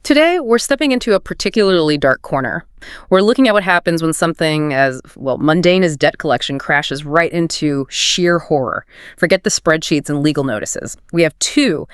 Today, we're stepping into a particularly dark corner. We're looking at what happens when something as, well, mundane as debt collection crashes right into sheer horror. Forget the spreadsheets and legal notices. We have two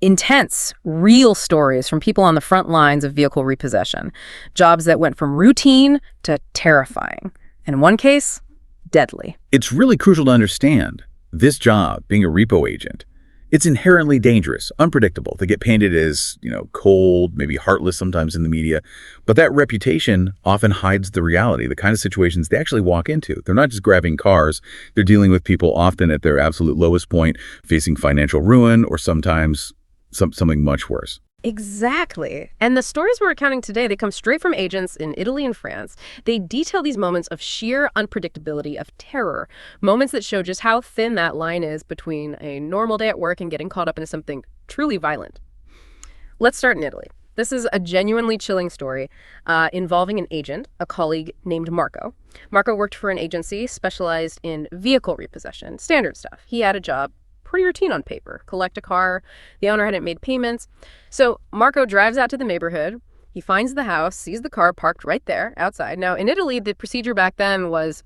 intense, real stories from people on the front lines of vehicle repossession. Jobs that went from routine to terrifying. And in one case, deadly. It's really crucial to understand this job, being a repo agent. It's inherently dangerous, unpredictable. They get painted as, cold, maybe heartless sometimes in the media. But that reputation often hides the reality, the kind of situations they actually walk into. They're not just grabbing cars. They're dealing with people often at their absolute lowest point, facing financial ruin, or sometimes something much worse. Exactly. And the stories we're recounting today, they come straight from agents in Italy and France. They detail these moments of sheer unpredictability, of terror, moments that show just how thin that line is between a normal day at work and getting caught up into something truly violent. Let's start in Italy. This is a genuinely chilling story involving an agent, a colleague named Marco. Marco worked for an agency specialized in vehicle repossession, standard stuff. He had a job, pretty routine on paper. Collect a car. The owner hadn't made payments. So Marco drives out to the neighborhood. He finds the house, sees the car parked right there outside. Now, in Italy, the procedure back then was,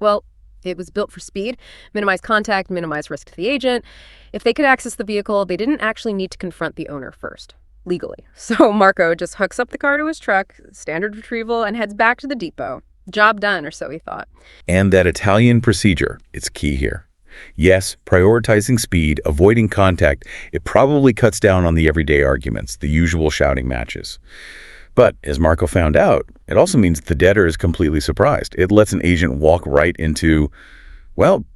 it was built for speed, minimize contact, minimize risk to the agent. If they could access the vehicle, they didn't actually need to confront the owner first, legally. So Marco just hooks up the car to his truck, standard retrieval, and heads back to the depot. Job done, or so he thought. And that Italian procedure, it's key here. Yes, prioritizing speed, avoiding contact, it probably cuts down on the everyday arguments, the usual shouting matches. But as Marco found out, it also means the debtor is completely surprised. It lets an agent walk right into,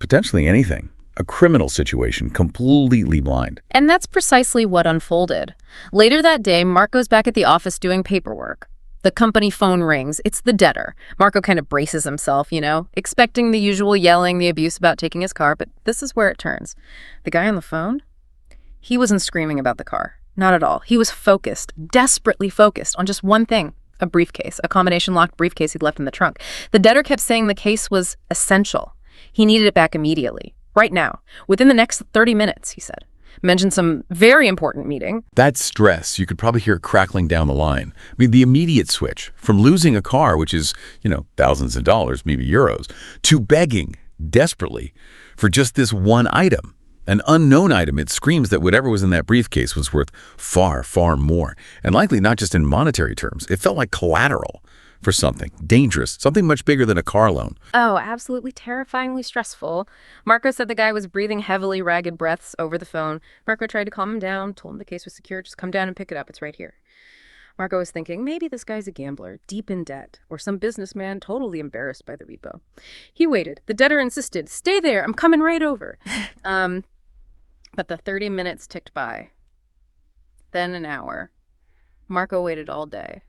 potentially anything. A criminal situation, completely blind. And that's precisely what unfolded. Later that day, Marco's back at the office doing paperwork. The company phone rings. It's the debtor. Marco kind of braces himself, expecting the usual yelling, the abuse about taking his car, but this is where it turns. The guy on the phone, he wasn't screaming about the car. Not at all. He was focused, desperately focused on just one thing, a briefcase, a combination locked briefcase he'd left in the trunk. The debtor kept saying the case was essential. He needed it back immediately, right now, within the next 30 minutes, he said. Mentioned some very important meeting. That stress, you could probably hear it crackling down the line. I mean, the immediate switch from losing a car, which is, thousands of dollars, maybe euros, to begging desperately for just this one item, an unknown item. It screams that whatever was in that briefcase was worth far, far more, and likely not just in monetary terms. It felt like collateral for something dangerous, something much bigger than a car loan. Oh, absolutely terrifyingly stressful. Marco said the guy was breathing heavily, ragged breaths over the phone. Marco tried to calm him down, told him the case was secure. Just come down and pick it up. It's right here. Marco was thinking, maybe this guy's a gambler, deep in debt, or some businessman totally embarrassed by the repo. He waited. The debtor insisted, stay there, I'm coming right over. But the 30 minutes ticked by. Then an hour. Marco waited all day.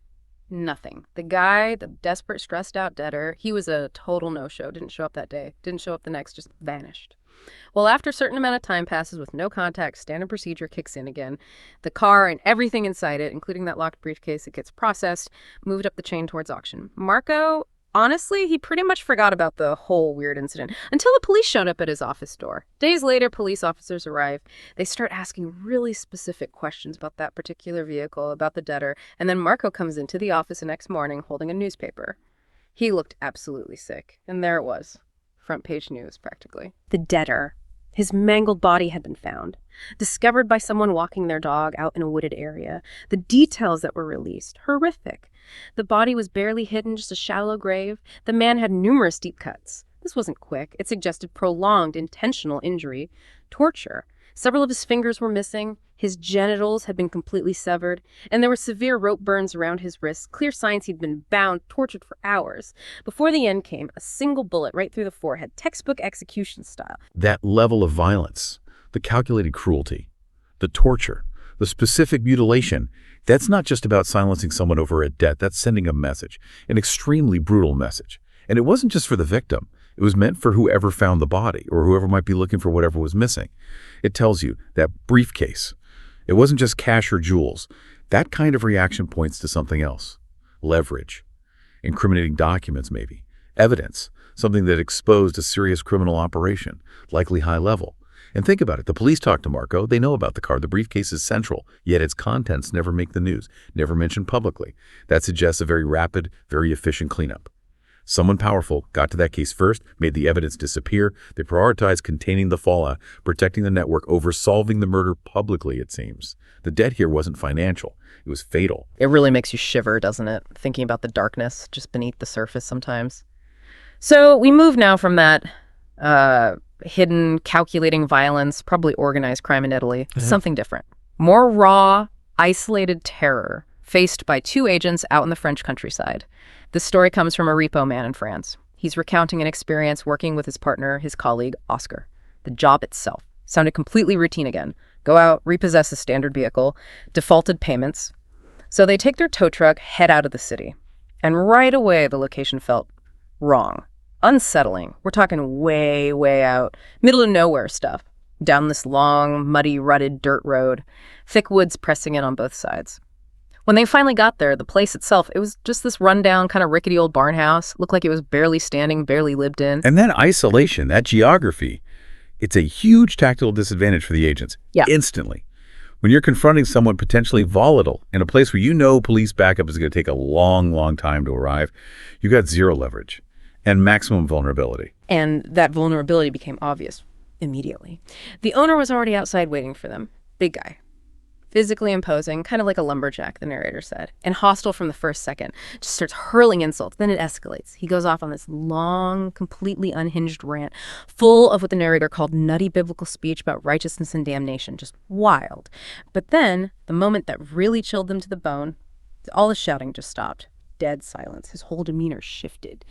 Nothing. The guy, the desperate, stressed out debtor, he was a total no-show. Didn't show up that day. Didn't show up the next, just vanished. Well, after a certain amount of time passes with no contact, standard procedure kicks in again. The car and everything inside it, including that locked briefcase, it gets processed, moved up the chain towards auction. Marco, honestly, he pretty much forgot about the whole weird incident until the police showed up at his office door. Days later, police officers arrive. They start asking really specific questions about that particular vehicle, about the debtor, and then Marco comes into the office the next morning holding a newspaper. He looked absolutely sick, and there it was. Front page news, practically. The debtor. His mangled body had been found, discovered by someone walking their dog out in a wooded area. The details that were released, horrific. The body was barely hidden, just a shallow grave. The man had numerous deep cuts. This wasn't quick. It suggested prolonged, intentional injury, torture. Several of his fingers were missing. His genitals had been completely severed, and there were severe rope burns around his wrists, clear signs he'd been bound, tortured for hours. Before the end came, a single bullet right through the forehead, textbook execution style. That level of violence, the calculated cruelty, the torture, the specific mutilation, that's not just about silencing someone over a debt. That's sending a message, an extremely brutal message. And it wasn't just for the victim. It was meant for whoever found the body or whoever might be looking for whatever was missing. It tells you that briefcase, it wasn't just cash or jewels. That kind of reaction points to something else. Leverage, incriminating documents maybe, evidence, something that exposed a serious criminal operation, likely high level. And think about it. The police talk to Marco. They know about the car. The briefcase is central, yet its contents never make the news, never mentioned publicly. That suggests a very rapid, very efficient cleanup. Someone powerful got to that case first, made the evidence disappear. They prioritized containing the fallout, protecting the network over solving the murder publicly, it seems. The debt here wasn't financial. It was fatal. It really makes you shiver, doesn't it? Thinking about the darkness just beneath the surface sometimes. So we move now from that hidden, calculating violence, probably organized crime in Italy, to something different. More raw, isolated terror faced by two agents out in the French countryside. This story comes from a repo man in France. He's recounting an experience working with his partner, his colleague, Oscar. The job itself sounded completely routine again. Go out, repossess a standard vehicle, defaulted payments. So they take their tow truck, head out of the city. And right away, the location felt wrong. Unsettling. We're talking way, way out. Middle of nowhere stuff. Down this long, muddy, rutted dirt road. Thick woods pressing in on both sides. When they finally got there, the place itself, it was just this rundown, kind of rickety old barn house. Looked like it was barely standing, barely lived in. And that isolation, that geography, it's a huge tactical disadvantage for the agents. Yeah. Instantly. When you're confronting someone potentially volatile in a place where you know police backup is going to take a long, long time to arrive, you got zero leverage and maximum vulnerability. And that vulnerability became obvious immediately. The owner was already outside waiting for them. Big guy. Physically imposing, kind of like a lumberjack, the narrator said, and hostile from the first second. Just starts hurling insults. Then it escalates. He goes off on this long, completely unhinged rant, full of what the narrator called nutty biblical speech about righteousness and damnation. Just wild. But then, the moment that really chilled them to the bone, all the shouting just stopped. Dead silence. His whole demeanor shifted.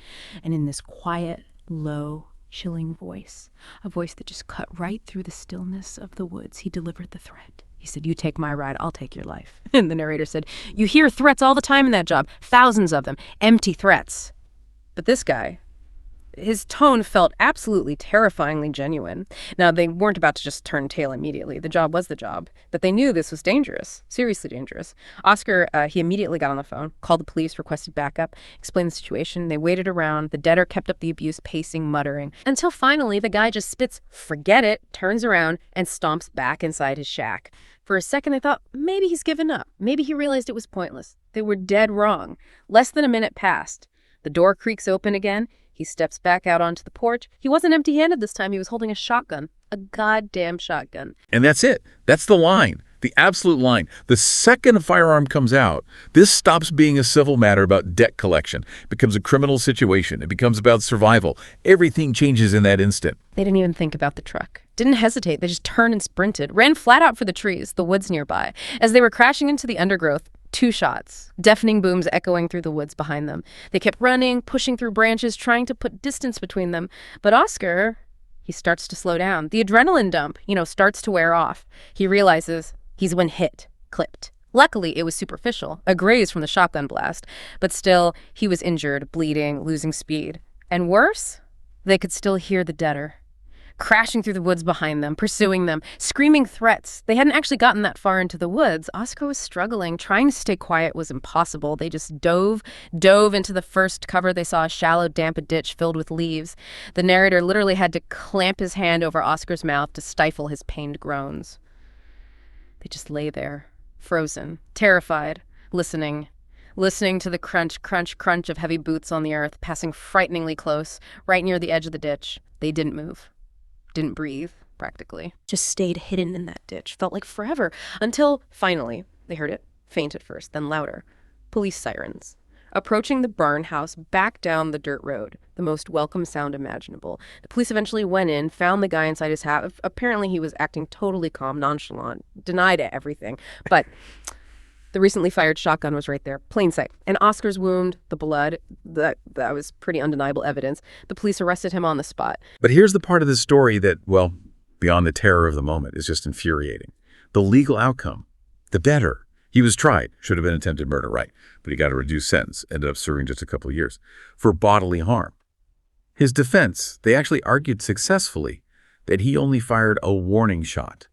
And in this quiet, low, chilling voice, a voice that just cut right through the stillness of the woods, he delivered the threat. He said, "You take my ride, I'll take your life." And the narrator said, "You hear threats all the time in that job. Thousands of them. Empty threats." But this guy, his tone felt absolutely terrifyingly genuine. Now, they weren't about to just turn tail immediately. The job was the job. But they knew this was dangerous, seriously dangerous. Oscar, he immediately got on the phone, called the police, requested backup, explained the situation. They waited around. The debtor kept up the abuse, pacing, muttering, until finally the guy just spits, "Forget it," turns around, and stomps back inside his shack. For a second, they thought maybe he's given up. Maybe he realized it was pointless. They were dead wrong. Less than a minute passed. The door creaks open again. He steps back out onto the porch. He wasn't empty-handed this time. He was holding a shotgun. A goddamn shotgun. And that's it. That's the line. The absolute line. The second a firearm comes out, this stops being a civil matter about debt collection. It becomes a criminal situation. It becomes about survival. Everything changes in that instant. They didn't even think about the truck. Didn't hesitate. They just turned and sprinted. Ran flat out for the trees, the woods nearby. As they were crashing into the undergrowth, 2 shots. Deafening booms echoing through the woods behind them. They kept running, pushing through branches, trying to put distance between them. But Oscar, he starts to slow down. The adrenaline dump, starts to wear off. He realizes he's been hit, clipped. Luckily, it was superficial, a graze from the shotgun blast. But still, he was injured, bleeding, losing speed. And worse, they could still hear the debtor crashing through the woods behind them, pursuing them, screaming threats. They hadn't actually gotten that far into the woods. Oscar was struggling. Trying to stay quiet was impossible. They just dove into the first cover. They saw a shallow, damp ditch filled with leaves. The narrator literally had to clamp his hand over Oscar's mouth to stifle his pained groans. They just lay there, frozen, terrified, listening to the crunch, crunch, crunch of heavy boots on the earth, passing frighteningly close, right near the edge of the ditch. They didn't move. Didn't breathe, practically. Just stayed hidden in that ditch. Felt like forever. Until, finally, they heard it. Faint at first, then louder. Police sirens. Approaching the barn house back down the dirt road. The most welcome sound imaginable. The police eventually went in, found the guy inside his house. Apparently he was acting totally calm, nonchalant, denied everything. But the recently fired shotgun was right there, plain sight. And Oscar's wound, the blood, that was pretty undeniable evidence. The police arrested him on the spot. But here's the part of the story that, well, beyond the terror of the moment, is just infuriating. The legal outcome. The debtor. He was tried. Should have been attempted murder, right? But he got a reduced sentence. Ended up serving just a couple of years. For bodily harm. His defense, they actually argued successfully that he only fired a warning shot.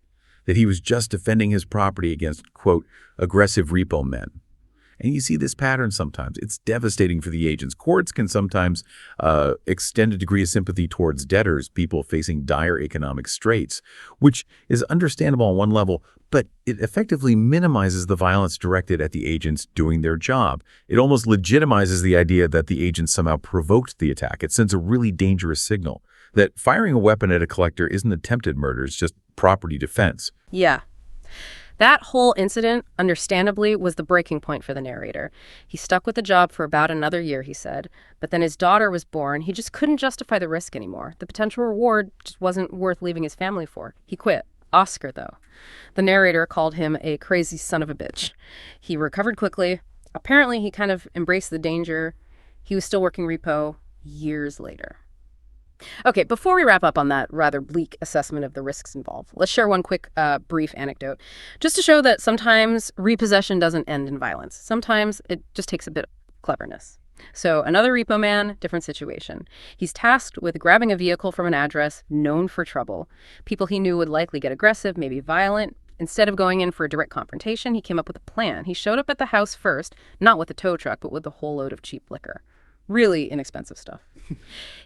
That he was just defending his property against, quote, aggressive repo men. And you see this pattern sometimes. It's devastating for the agents. Courts can sometimes extend a degree of sympathy towards debtors, people facing dire economic straits, which is understandable on one level, but it effectively minimizes the violence directed at the agents doing their job. It almost legitimizes the idea that the agents somehow provoked the attack. It sends a really dangerous signal that firing a weapon at a collector isn't attempted murder, it's just property defense. Yeah. That whole incident, understandably, was the breaking point for the narrator. He stuck with the job for about another year, he said, but then his daughter was born. He just couldn't justify the risk anymore. The potential reward just wasn't worth leaving his family for. He quit. Oscar, though. The narrator called him a crazy son of a bitch. He recovered quickly. Apparently, he kind of embraced the danger. He was still working repo years later. Okay, before we wrap up on that rather bleak assessment of the risks involved, let's share one quick, brief anecdote, just to show that sometimes repossession doesn't end in violence. Sometimes it just takes a bit of cleverness. So another repo man, different situation. He's tasked with grabbing a vehicle from an address known for trouble. People he knew would likely get aggressive, maybe violent. Instead of going in for a direct confrontation, he came up with a plan. He showed up at the house first, not with a tow truck, but with a whole load of cheap liquor. Really inexpensive stuff.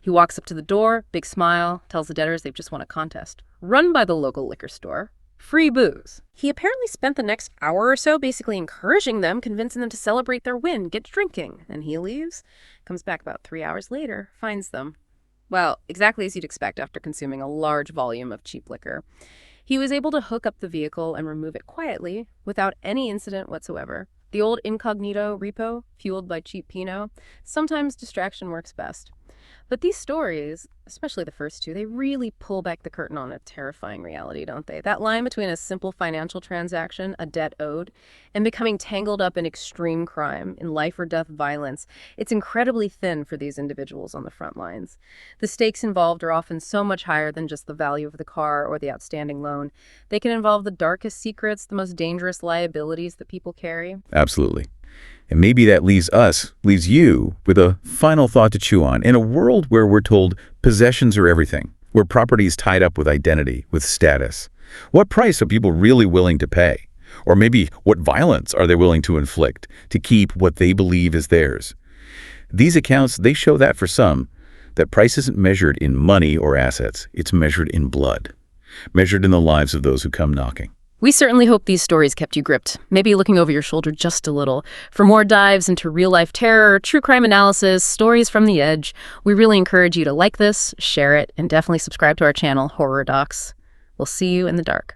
He walks up to the door, big smile, tells the debtors they've just won a contest, run by the local liquor store. Free booze. He apparently spent the next hour or so basically encouraging them, convincing them to celebrate their win, get drinking. And he leaves, comes back about 3 hours later, finds them. Well, exactly as you'd expect after consuming a large volume of cheap liquor. He was able to hook up the vehicle and remove it quietly, without any incident whatsoever. The old incognito repo, fueled by cheap Pinot, sometimes distraction works best. But these stories, especially the first two, they really pull back the curtain on a terrifying reality, don't they? That line between a simple financial transaction, a debt owed, and becoming tangled up in extreme crime, in life or death violence, it's incredibly thin for these individuals on the front lines. The stakes involved are often so much higher than just the value of the car or the outstanding loan. They can involve the darkest secrets, the most dangerous liabilities that people carry. Absolutely. And maybe that leaves you, with a final thought to chew on. In a world where we're told possessions are everything, where property is tied up with identity, with status, what price are people really willing to pay? Or maybe what violence are they willing to inflict to keep what they believe is theirs? These accounts, they show that for some, that price isn't measured in money or assets. It's measured in blood, measured in the lives of those who come knocking. We certainly hope these stories kept you gripped, maybe looking over your shoulder just a little. For more dives into real-life terror, true crime analysis, stories from the edge, we really encourage you to like this, share it, and definitely subscribe to our channel, Horror Docs. We'll see you in the dark.